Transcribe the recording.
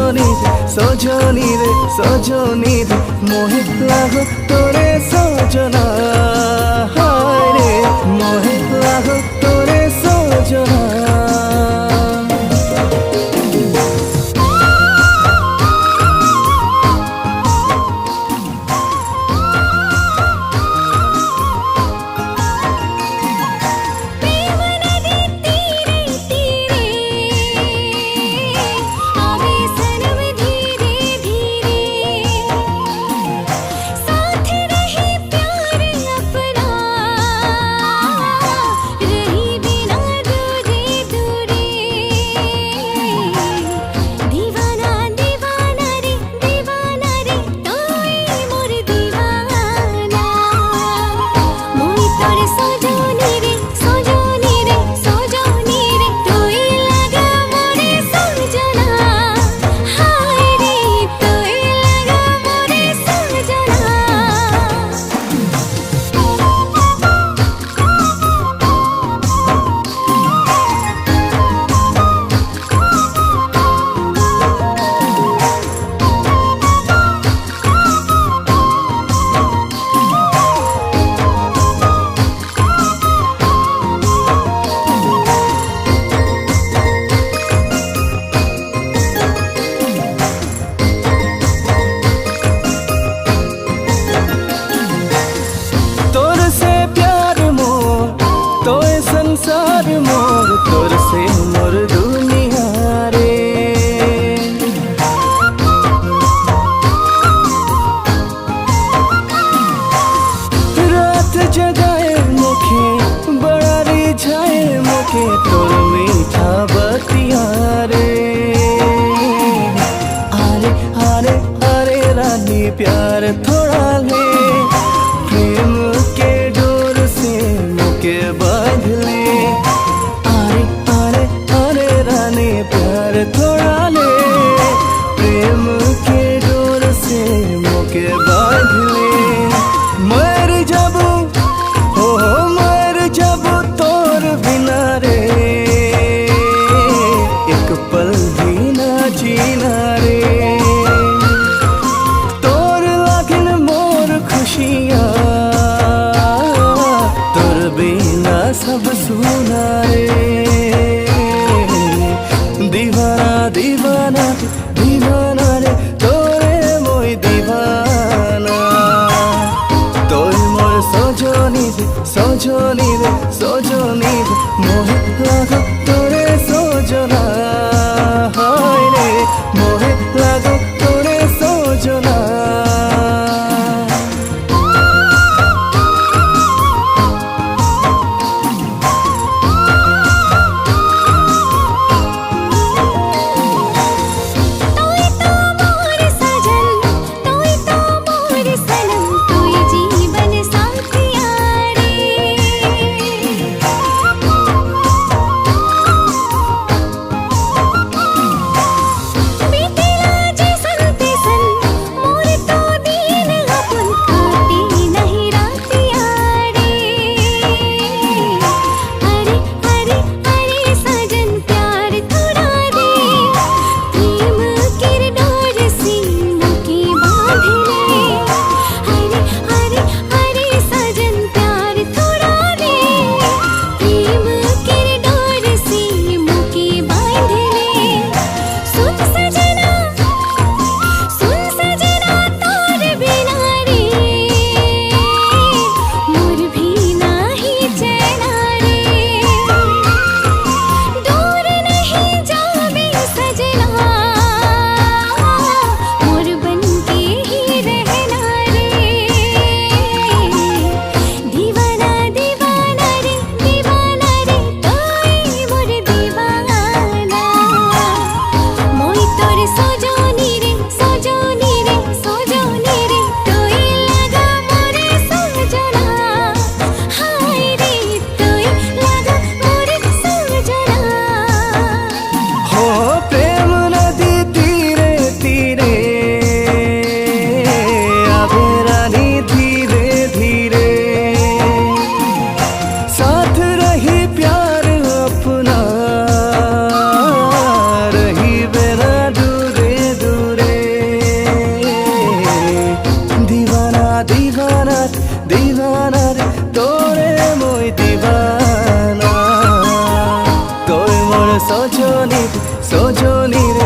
सजनी रे सजनी रे मोहे लागो तोरे सजना हाय रे मोहे लागो तोरे सजना। संसार मोर तोर से मोर दुनिया रे रात जगाए मुखे बड़ा रिझाए मुखे तोर मीठा बतिया रे। अरे अरे अरे रानी प्यार थोड़ा ले प्रेम के डोर से मुके बांध ले। प्यार थोड़ा ले प्रेम के डोर से मोके बांध ले। मर जब हो मर जब तोर बिना रे एक पल भी ना जीना रे। तोर लागिन मोर खुशियाँ तोर बिना सब सुना रे। दीवाना दीवाना दीवाना रे तोरे मोय दीवाना तोर मोर सजनी रे सजनी रे सजनी रे मोहे लागो तोरे सजना हाय रे मोहे लागो तोरे सजना। সজনী সজনীর